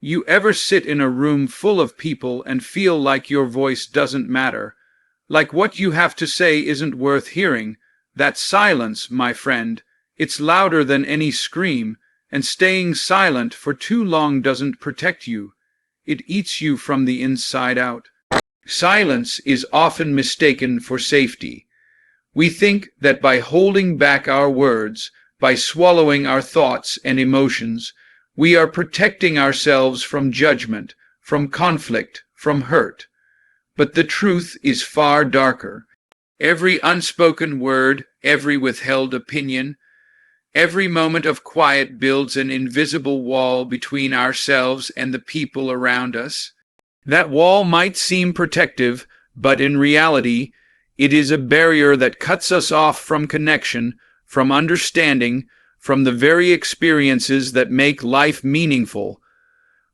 You ever sit in a room full of people and feel like your voice doesn't matter? Like what you have to say isn't worth hearing? That's silence, my friend. It's louder than any scream, and staying silent for too long doesn't protect you. It eats you from the inside out. Silence is often mistaken for safety. We think that by holding back our words, by swallowing our thoughts and emotions, we are protecting ourselves from judgment, from conflict, from hurt. But the truth is far darker. Every unspoken word, every withheld opinion, every moment of quiet builds an invisible wall between ourselves and the people around us. That wall might seem protective, but in reality, it is a barrier that cuts us off from connection, from understanding, from the very experiences that make life meaningful.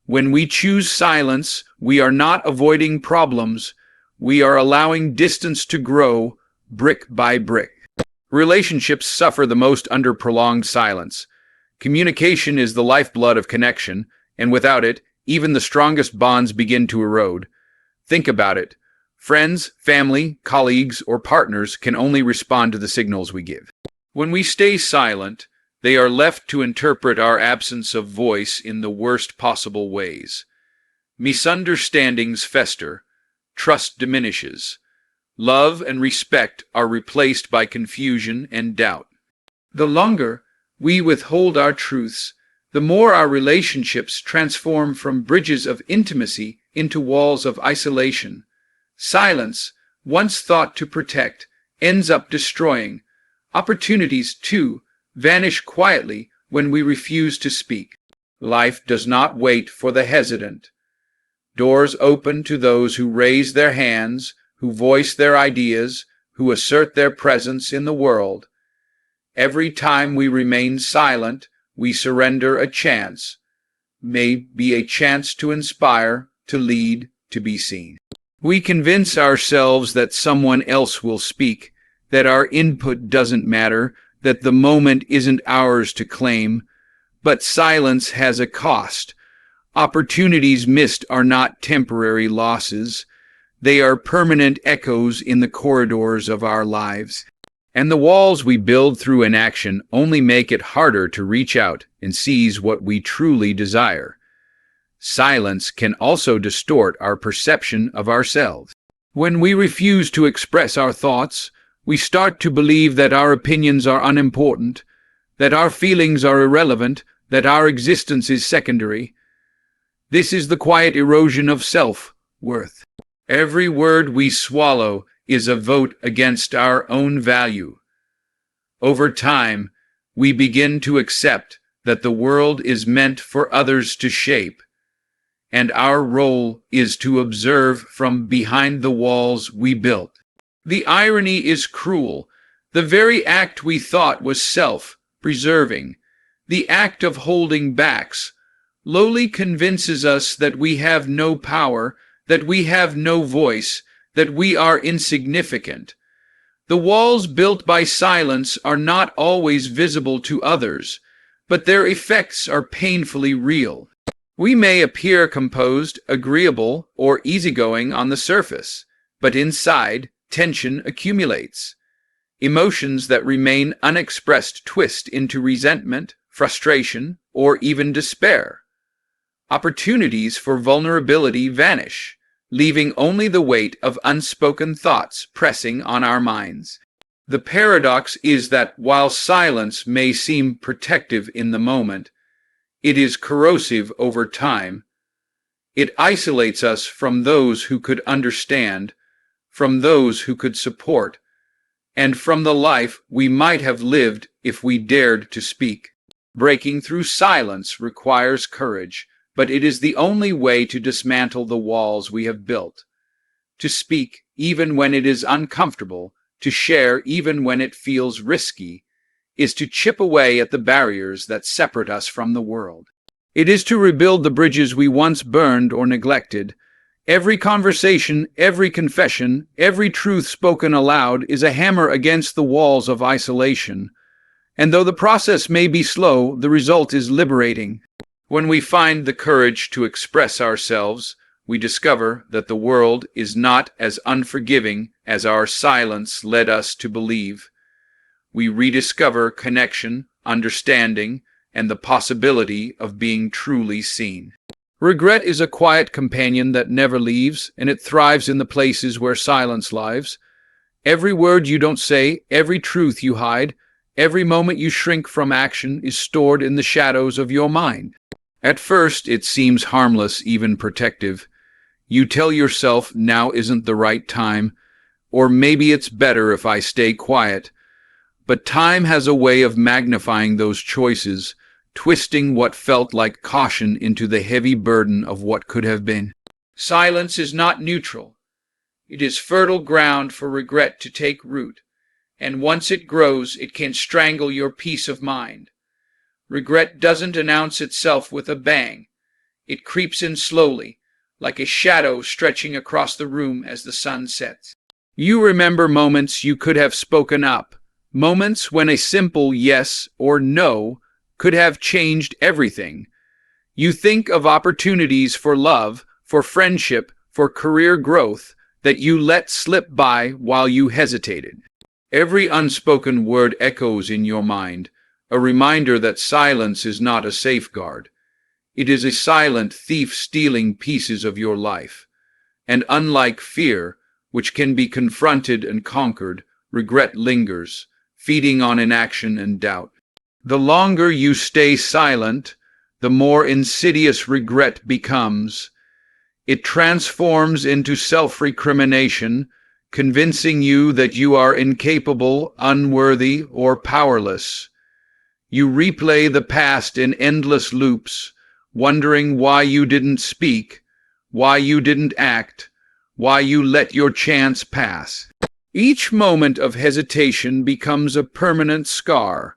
When we choose silence, we are not avoiding problems. We are allowing distance to grow, brick by brick. Relationships suffer the most under prolonged silence. Communication is the lifeblood of connection, and without it, even the strongest bonds begin to erode. Think about it. Friends, family, colleagues, or partners can only respond to the signals we give. When we stay silent, they are left to interpret our absence of voice in the worst possible ways. Misunderstandings fester, trust diminishes, love and respect are replaced by confusion and doubt. The longer we withhold our truths, the more our relationships transform from bridges of intimacy into walls of isolation. Silence, once thought to protect, ends up destroying. Opportunities, too, vanish quietly when we refuse to speak. Life does not wait for the hesitant. Doors open to those who raise their hands, who voice their ideas, who assert their presence in the world. Every time we remain silent, we surrender a chance. Maybe a chance to inspire, to lead, to be seen. We convince ourselves that someone else will speak, that our input doesn't matter, that the moment isn't ours to claim. But silence has a cost. Opportunities missed are not temporary losses. They are permanent echoes in the corridors of our lives. And the walls we build through inaction only make it harder to reach out and seize what we truly desire. Silence can also distort our perception of ourselves. When we refuse to express our thoughts, we start to believe that our opinions are unimportant, that our feelings are irrelevant, that our existence is secondary. This is the quiet erosion of self-worth. Every word we swallow is a vote against our own value. Over time, we begin to accept that the world is meant for others to shape, and our role is to observe from behind the walls we built. The irony is cruel. The very act we thought was self-preserving, the act of holding back, lowly convinces us that we have no power, that we have no voice, that we are insignificant. The walls built by silence are not always visible to others, but their effects are painfully real. We may appear composed, agreeable, or easygoing on the surface, but inside, tension accumulates. Emotions that remain unexpressed twist into resentment, frustration, or even despair. Opportunities for vulnerability vanish, leaving only the weight of unspoken thoughts pressing on our minds. The paradox is that while silence may seem protective in the moment, it is corrosive over time. It isolates us from those who could understand, from those who could support, and from the life we might have lived if we dared to speak. Breaking through silence requires courage, but it is the only way to dismantle the walls we have built. To speak even when it is uncomfortable, to share even when it feels risky, is to chip away at the barriers that separate us from the world. It is to rebuild the bridges we once burned or neglected. Every conversation, every confession, every truth spoken aloud is a hammer against the walls of isolation. And though the process may be slow, the result is liberating. When we find the courage to express ourselves, we discover that the world is not as unforgiving as our silence led us to believe. We rediscover connection, understanding, and the possibility of being truly seen. Regret is a quiet companion that never leaves, and it thrives in the places where silence lives. Every word you don't say, every truth you hide, every moment you shrink from action is stored in the shadows of your mind. At first, it seems harmless, even protective. You tell yourself now isn't the right time, or maybe it's better if I stay quiet. But time has a way of magnifying those choices, twisting what felt like caution into the heavy burden of what could have been. Silence is not neutral. It is fertile ground for regret to take root, and once it grows, it can strangle your peace of mind. Regret doesn't announce itself with a bang. It creeps in slowly, like a shadow stretching across the room as the sun sets. You remember moments you could have spoken up, moments when a simple yes or no could have changed everything. You think of opportunities for love, for friendship, for career growth that you let slip by while you hesitated. Every unspoken word echoes in your mind, a reminder that silence is not a safeguard. It is a silent thief stealing pieces of your life. And unlike fear, which can be confronted and conquered, regret lingers, feeding on inaction and doubt. The longer you stay silent, the more insidious regret becomes. It transforms into self-recrimination, convincing you that you are incapable, unworthy, or powerless. You replay the past in endless loops, wondering why you didn't speak, why you didn't act, why you let your chance pass. Each moment of hesitation becomes a permanent scar,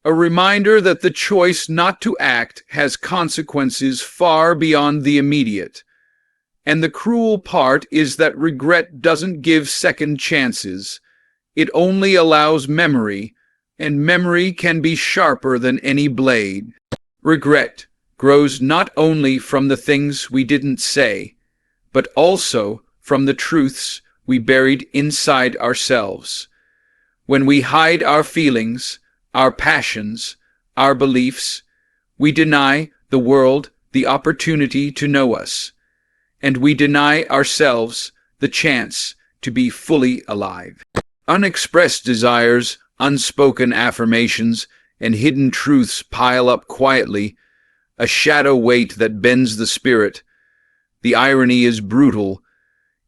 a reminder that the choice not to act has consequences far beyond the immediate. And the cruel part is that regret doesn't give second chances. It only allows memory, and memory can be sharper than any blade. Regret grows not only from the things we didn't say, but also from the truths we buried inside ourselves. When we hide our feelings, our passions, our beliefs, we deny the world the opportunity to know us, and we deny ourselves the chance to be fully alive. Unexpressed desires, unspoken affirmations, and hidden truths pile up quietly, a shadow weight that bends the spirit. The irony is brutal.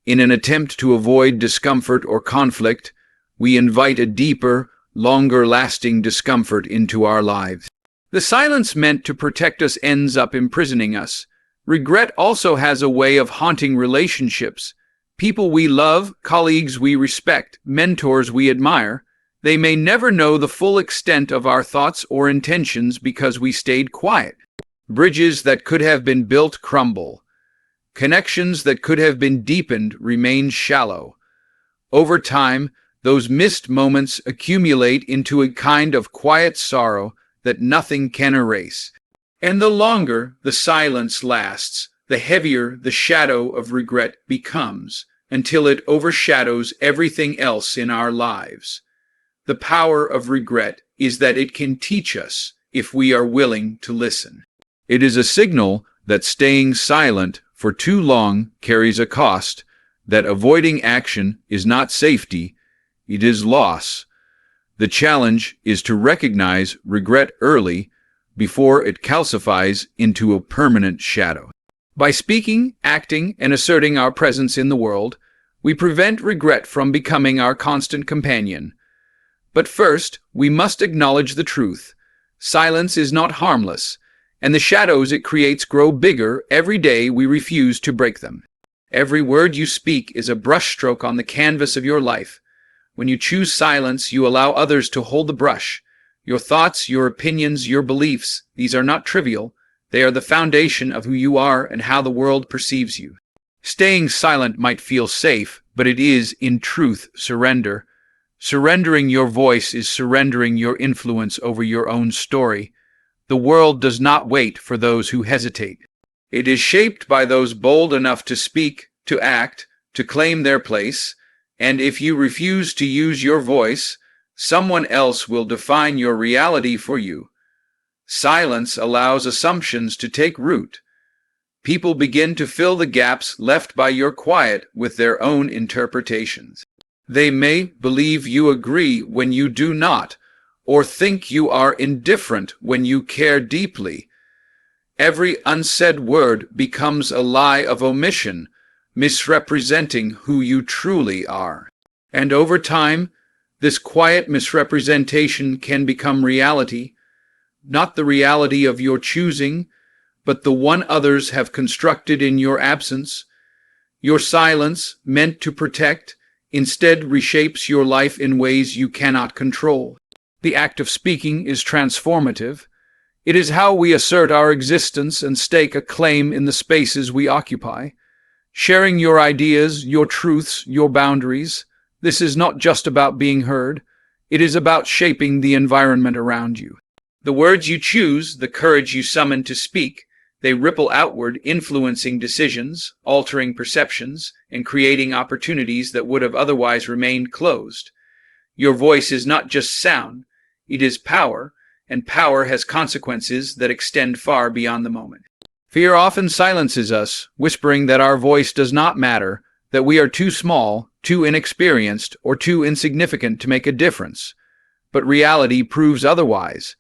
In an attempt to avoid discomfort or conflict, we invite a deeper, longer-lasting discomfort into our lives. The silence meant to protect us ends up imprisoning us. Regret also has a way of haunting relationships. People we love, colleagues we respect, mentors we admire, they may never know the full extent of our thoughts or intentions because we stayed quiet. Bridges that could have been built crumble. Connections that could have been deepened remain shallow. Over time, those missed moments accumulate into a kind of quiet sorrow that nothing can erase. And the longer the silence lasts, the heavier the shadow of regret becomes, until it overshadows everything else in our lives. The power of regret is that it can teach us if we are willing to listen. It is a signal that staying silent for too long carries a cost, that avoiding action is not safety, it is loss. The challenge is to recognize regret early before it calcifies into a permanent shadow. By speaking, acting, and asserting our presence in the world, we prevent regret from becoming our constant companion. But first, we must acknowledge the truth. Silence is not harmless, and the shadows it creates grow bigger every day we refuse to break them. Every word you speak is a brushstroke on the canvas of your life. When you choose silence, you allow others to hold the brush. Your thoughts, your opinions, your beliefs, these are not trivial. They are the foundation of who you are and how the world perceives you. Staying silent might feel safe, but it is, in truth, surrender. Surrendering your voice is surrendering your influence over your own story. The world does not wait for those who hesitate. It is shaped by those bold enough to speak, to act, to claim their place, and if you refuse to use your voice, someone else will define your reality for you. Silence allows assumptions to take root. People begin to fill the gaps left by your quiet with their own interpretations. They may believe you agree when you do not, or think you are indifferent when you care deeply. Every unsaid word becomes a lie of omission, misrepresenting who you truly are. And over time, this quiet misrepresentation can become reality, not the reality of your choosing, but the one others have constructed in your absence. Your silence, meant to protect, instead reshapes your life in ways you cannot control. The act of speaking is transformative. It is how we assert our existence and stake a claim in the spaces we occupy. Sharing your ideas, your truths, your boundaries. This is not just about being heard. It is about shaping the environment around you. The words you choose, the courage you summon to speak, they ripple outward, influencing decisions, altering perceptions, and creating opportunities that would have otherwise remained closed. Your voice is not just sound, it is power, and power has consequences that extend far beyond the moment. Fear often silences us, whispering that our voice does not matter, that we are too small, too inexperienced, or too insignificant to make a difference. But reality proves otherwise.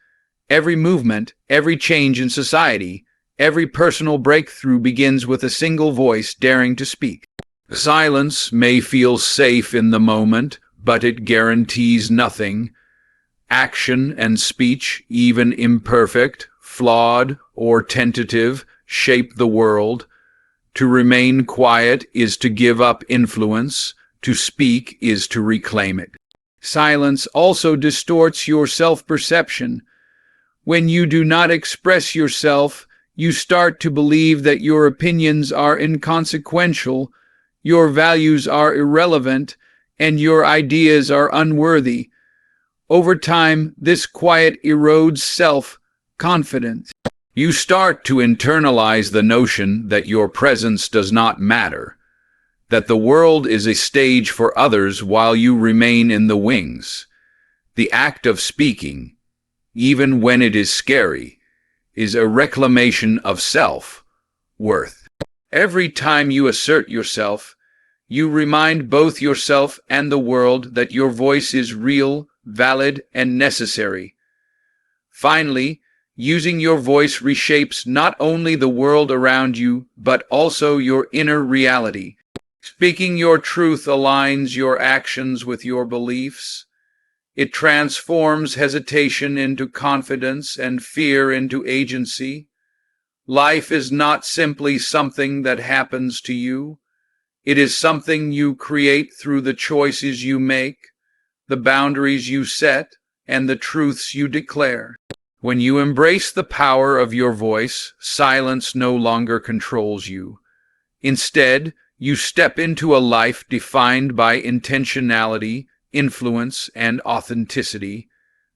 Every movement, every change in society, every personal breakthrough begins with a single voice daring to speak. Silence may feel safe in the moment, but it guarantees nothing. Action and speech, even imperfect, flawed, or tentative, shape the world. To remain quiet is to give up influence. To speak is to reclaim it. Silence also distorts your self-perception. When you do not express yourself, you start to believe that your opinions are inconsequential, your values are irrelevant, and your ideas are unworthy. Over time, this quiet erodes self-confidence. You start to internalize the notion that your presence does not matter, that the world is a stage for others while you remain in the wings. The act of speaking, even when it is scary, is a reclamation of self-worth. Every time you assert yourself, you remind both yourself and the world that your voice is real, valid, and necessary. Finally, using your voice reshapes not only the world around you, but also your inner reality. Speaking your truth aligns your actions with your beliefs. It transforms hesitation into confidence and fear into agency. Life is not simply something that happens to you. It is something you create through the choices you make, the boundaries you set, and the truths you declare. When you embrace the power of your voice, silence no longer controls you. Instead, you step into a life defined by intentionality, influence, and authenticity,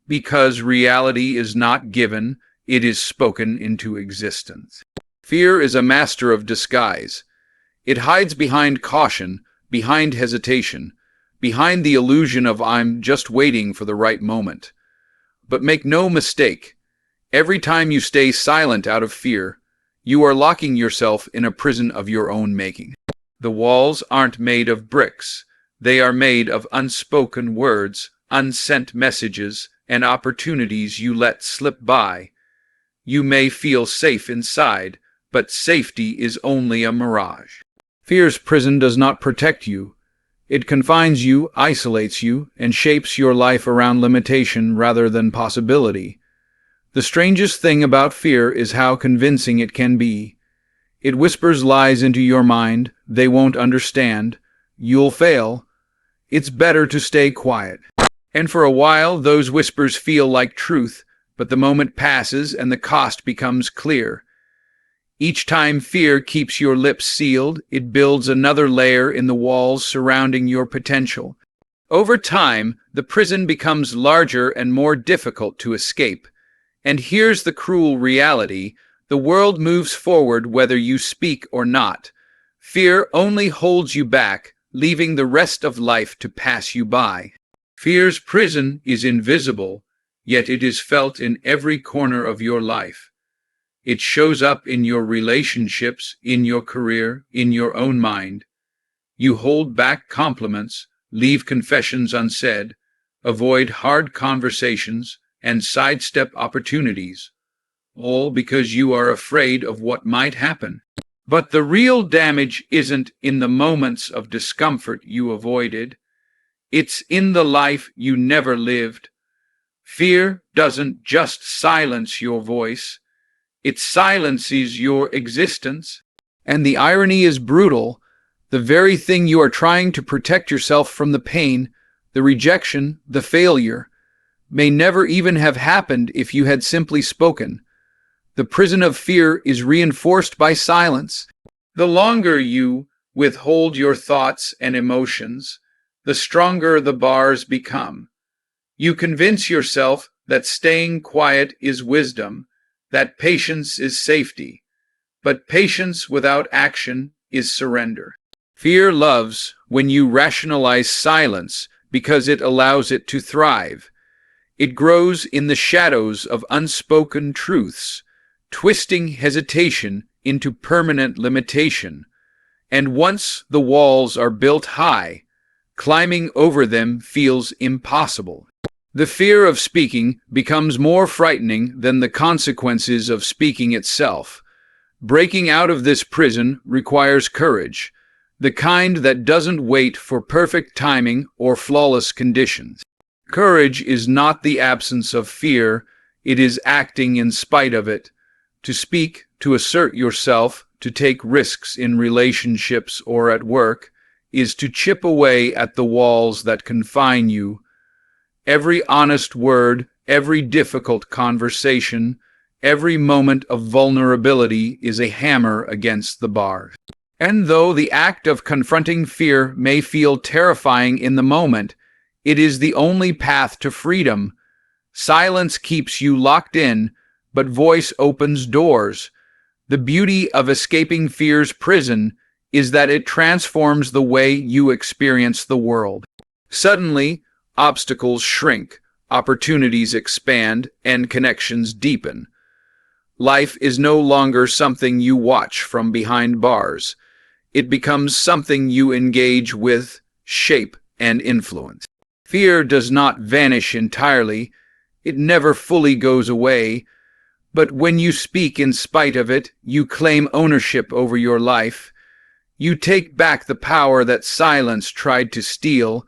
because reality is not given, it is spoken into existence. Fear is a master of disguise. It hides behind caution, behind hesitation, behind the illusion of "I'm just waiting for the right moment." But make no mistake, every time you stay silent out of fear, you are locking yourself in a prison of your own making. The walls aren't made of bricks. They are made of unspoken words, unsent messages, and opportunities you let slip by. You may feel safe inside, but safety is only a mirage. Fear's prison does not protect you. It confines you, isolates you, and shapes your life around limitation rather than possibility. The strangest thing about fear is how convincing it can be. It whispers lies into your mind. They won't understand. You'll fail. It's better to stay quiet. And for a while, those whispers feel like truth, but the moment passes and the cost becomes clear. Each time fear keeps your lips sealed, it builds another layer in the walls surrounding your potential. Over time, the prison becomes larger and more difficult to escape, And here's the cruel reality: the world moves forward whether you speak or not. Fear only holds you back, leaving the rest of life to pass you by. Fear's prison is invisible, yet it is felt in every corner of your life. It shows up in your relationships, in your career, in your own mind. You hold back compliments, leave confessions unsaid, avoid hard conversations, and sidestep opportunities, all because you are afraid of what might happen. But the real damage isn't in the moments of discomfort you avoided. It's in the life you never lived. Fear doesn't just silence your voice, it silences your existence. And the irony is brutal. The very thing you are trying to protect yourself from, the pain, the rejection, the failure, may never even have happened if you had simply spoken. The prison of fear is reinforced by silence. The longer you withhold your thoughts and emotions, the stronger the bars become. You convince yourself that staying quiet is wisdom, that patience is safety. But patience without action is surrender. Fear loves when you rationalize silence because it allows it to thrive. It grows in the shadows of unspoken truths, twisting hesitation into permanent limitation. And once the walls are built high, climbing over them feels impossible. The fear of speaking becomes more frightening than the consequences of speaking itself. Breaking out of this prison requires courage, the kind that doesn't wait for perfect timing or flawless conditions. Courage is not the absence of fear, it is acting in spite of it. To speak, to assert yourself, to take risks in relationships or at work, is to chip away at the walls that confine you. Every honest word, every difficult conversation, every moment of vulnerability is a hammer against the bars. And though the act of confronting fear may feel terrifying in the moment, it is the only path to freedom. Silence keeps you locked in, but voice opens doors. The beauty of escaping fear's prison is that it transforms the way you experience the world. Suddenly, obstacles shrink, opportunities expand, and connections deepen. Life is no longer something you watch from behind bars. It becomes something you engage with, shape, and influence. Fear does not vanish entirely. It never fully goes away. But when you speak in spite of it, you claim ownership over your life. You take back the power that silence tried to steal,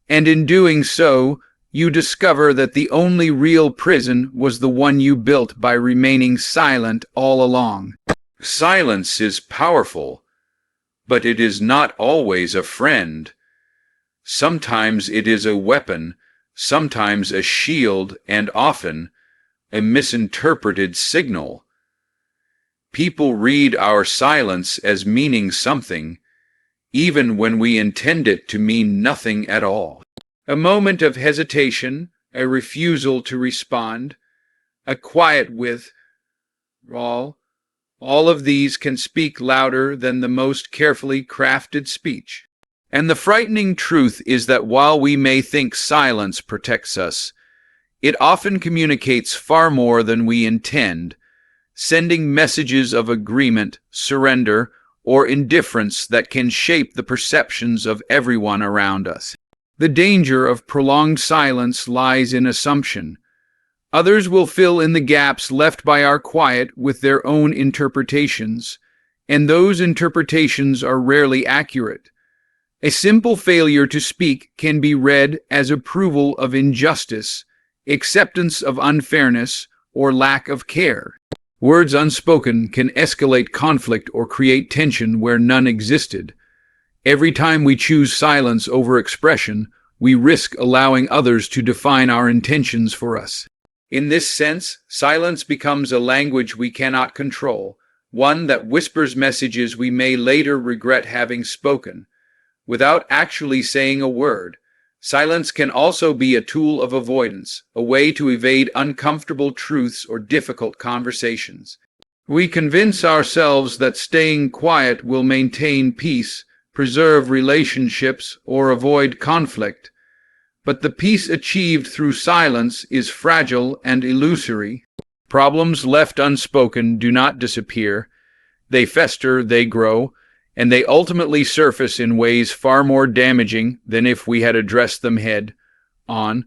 and in doing so, you discover that the only real prison was the one you built by remaining silent all along. Silence is powerful, but it is not always a friend. Sometimes it is a weapon, sometimes a shield, and often a misinterpreted signal. People read our silence as meaning something, even when we intend it to mean nothing at all. A moment of hesitation, a refusal to respond, a quiet withdrawal, all of these can speak louder than the most carefully crafted speech. And the frightening truth is that while we may think silence protects us, it often communicates far more than we intend, sending messages of agreement, surrender, or indifference that can shape the perceptions of everyone around us. The danger of prolonged silence lies in assumption. Others will fill in the gaps left by our quiet with their own interpretations, and those interpretations are rarely accurate. A simple failure to speak can be read as approval of injustice, acceptance of unfairness, or lack of care. Words unspoken can escalate conflict or create tension where none existed. Every time we choose silence over expression, we risk allowing others to define our intentions for us. In this sense, silence becomes a language we cannot control, one that whispers messages we may later regret having spoken. Without actually saying a word, Silence can also be a tool of avoidance, a way to evade uncomfortable truths or difficult conversations. We convince ourselves that staying quiet will maintain peace, preserve relationships, or avoid conflict. But the peace achieved through silence is fragile and illusory. Problems left unspoken do not disappear. They fester, they grow, and they ultimately surface in ways far more damaging than if we had addressed them head on.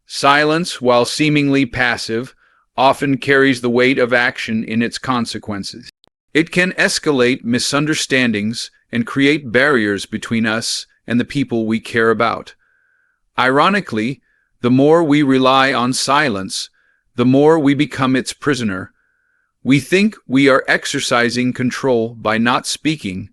Silence, while seemingly passive, often carries the weight of action in its consequences. It can escalate misunderstandings and create barriers between us and the people we care about. Ironically, the more we rely on silence, the more we become its prisoner. We think we are exercising control by not speaking,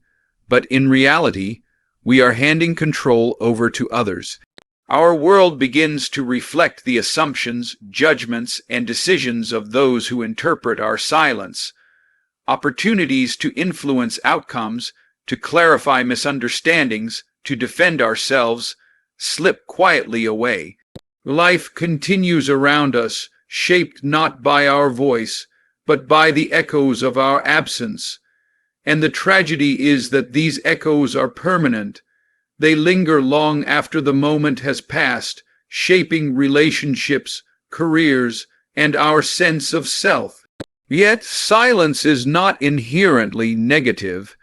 but in reality, we are handing control over to others. Our world begins to reflect the assumptions, judgments, and decisions of those who interpret our silence. Opportunities to influence outcomes, to clarify misunderstandings, to defend ourselves, slip quietly away. Life continues around us, shaped not by our voice, but by the echoes of our absence. And the tragedy is that these echoes are permanent. They linger long after the moment has passed, shaping relationships, careers, and our sense of self. Yet silence is not inherently negative.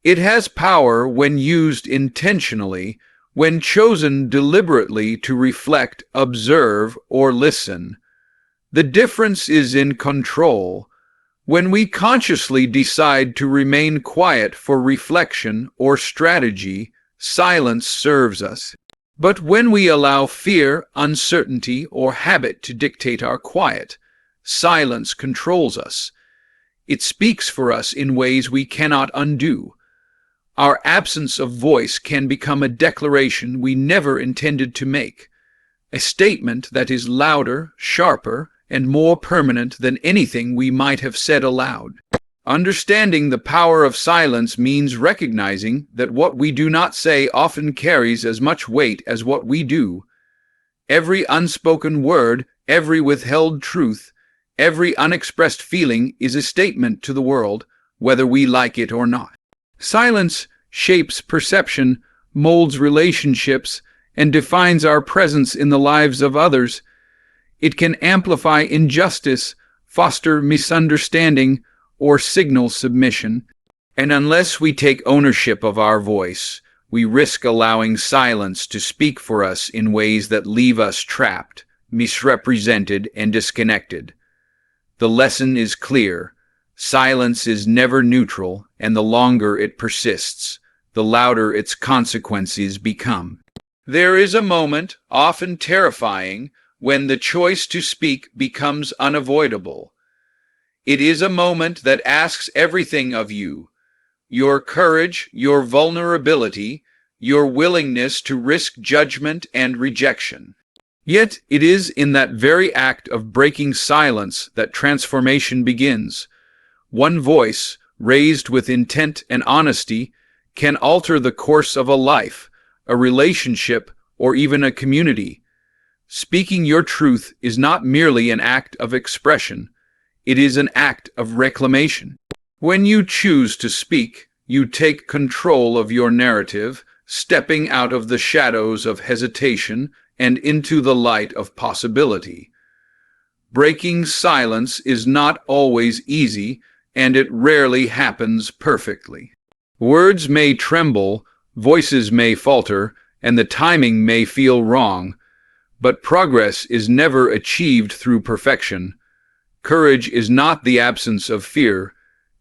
It has power when used intentionally, when chosen deliberately to reflect, observe, or listen. The difference is in control. When we consciously decide to remain quiet for reflection or strategy, silence serves us. But when we allow fear, uncertainty, or habit to dictate our quiet, silence controls us. It speaks for us in ways we cannot undo. Our absence of voice can become a declaration we never intended to make, a statement that is louder, sharper, and more permanent than anything we might have said aloud. Understanding the power of silence means recognizing that what we do not say often carries as much weight as what we do. Every unspoken word, every withheld truth, every unexpressed feeling is a statement to the world, whether we like it or not. Silence shapes perception, molds relationships, and defines our presence in the lives of others. It can amplify injustice, foster misunderstanding, or signal submission. And unless we take ownership of our voice, we risk allowing silence to speak for us in ways that leave us trapped, misrepresented, and disconnected. The lesson is clear. Silence is never neutral, and the longer it persists, the louder its consequences become. There is a moment, often terrifying, when the choice to speak becomes unavoidable. It is a moment that asks everything of you: your courage, your vulnerability, your willingness to risk judgment and rejection. Yet it is in that very act of breaking silence that transformation begins. One voice, raised with intent and honesty, can alter the course of a life, a relationship, or even a community. Speaking your truth is not merely an act of expression, it is an act of reclamation. When you choose to speak, you take control of your narrative, stepping out of the shadows of hesitation and into the light of possibility. Breaking silence is not always easy, and it rarely happens perfectly. Words may tremble, voices may falter, and the timing may feel wrong, but progress is never achieved through perfection. Courage is not the absence of fear,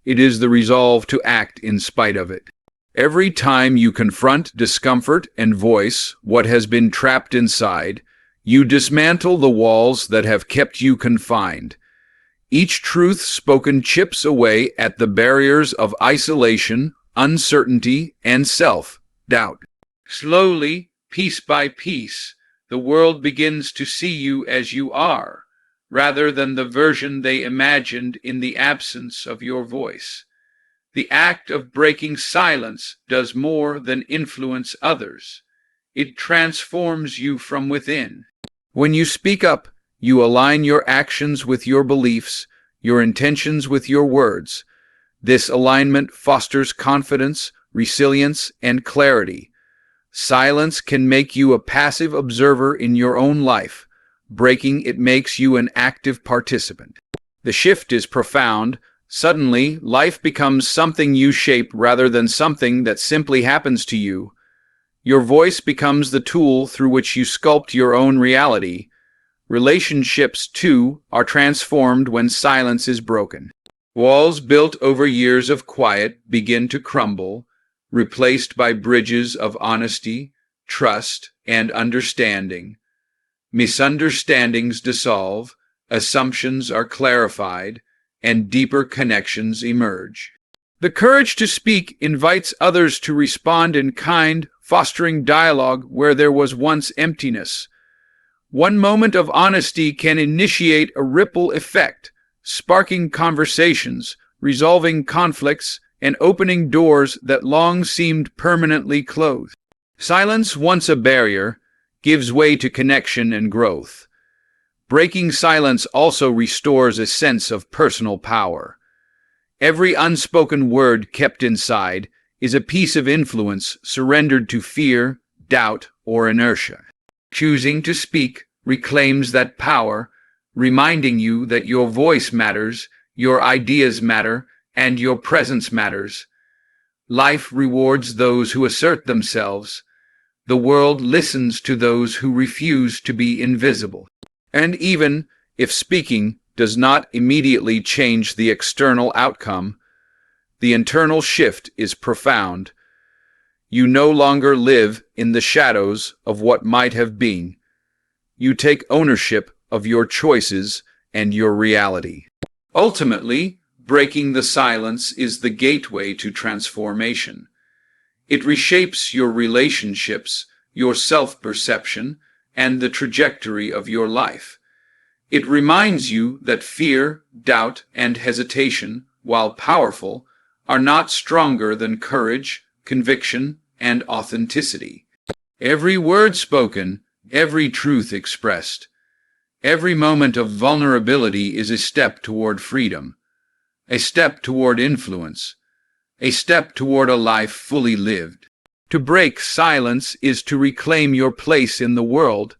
it is the resolve to act in spite of it. Every time you confront discomfort and voice what has been trapped inside, you dismantle the walls that have kept you confined. Each truth spoken chips away at the barriers of isolation, uncertainty, and self-doubt. Slowly, piece by piece, the world begins to see you as you are, rather than the version they imagined in the absence of your voice. The act of breaking silence does more than influence others. It transforms you from within. When you speak up, you align your actions with your beliefs, your intentions with your words. This alignment fosters confidence, resilience, and clarity. Silence can make you a passive observer in your own life. Breaking it makes you an active participant. The shift is profound. Suddenly, life becomes something you shape rather than something that simply happens to you. Your voice becomes the tool through which you sculpt your own reality. Relationships, too, are transformed when silence is broken. Walls built over years of quiet begin to crumble, replaced by bridges of honesty, trust, and understanding. Misunderstandings dissolve, assumptions are clarified, and deeper connections emerge. The courage to speak invites others to respond in kind, fostering dialogue where there was once emptiness. One moment of honesty can initiate a ripple effect, sparking conversations, resolving conflicts, and opening doors that long seemed permanently closed. Silence, once a barrier, gives way to connection and growth. Breaking silence also restores a sense of personal power. Every unspoken word kept inside is a piece of influence surrendered to fear, doubt, or inertia. Choosing to speak reclaims that power, reminding you that your voice matters, your ideas matter, and your presence matters. Life rewards those who assert themselves. The world listens to those who refuse to be invisible. And even if speaking does not immediately change the external outcome, the internal shift is profound. You no longer live in the shadows of what might have been. You take ownership of your choices and your reality. Ultimately, breaking the silence is the gateway to transformation. It reshapes your relationships, your self-perception, and the trajectory of your life. It reminds you that fear, doubt, and hesitation, while powerful, are not stronger than courage, conviction, and authenticity. Every word spoken, every truth expressed, every moment of vulnerability is a step toward freedom, a step toward influence, a step toward a life fully lived. To break silence is to reclaim your place in the world,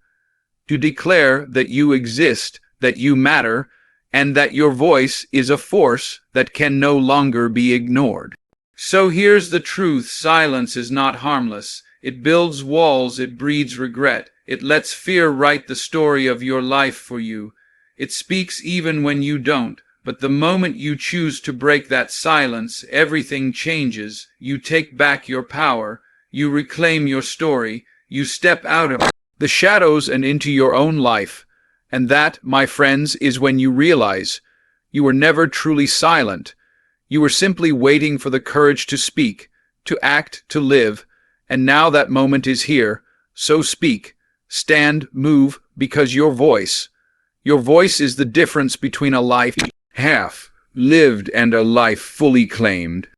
to declare that you exist, that you matter, and that your voice is a force that can no longer be ignored. So here's the truth: silence is not harmless. It builds walls, it breeds regret, it lets fear write the story of your life for you. It speaks even when you don't. But the moment you choose to break that silence, everything changes. You take back your power, you reclaim your story, you step out of the shadows and into your own life. And that, my friends, is when you realize you were never truly silent. You were simply waiting for the courage to speak, to act, to live. And now that moment is here. So speak, stand, move, because your voice is the difference between a life half lived and a life fully claimed.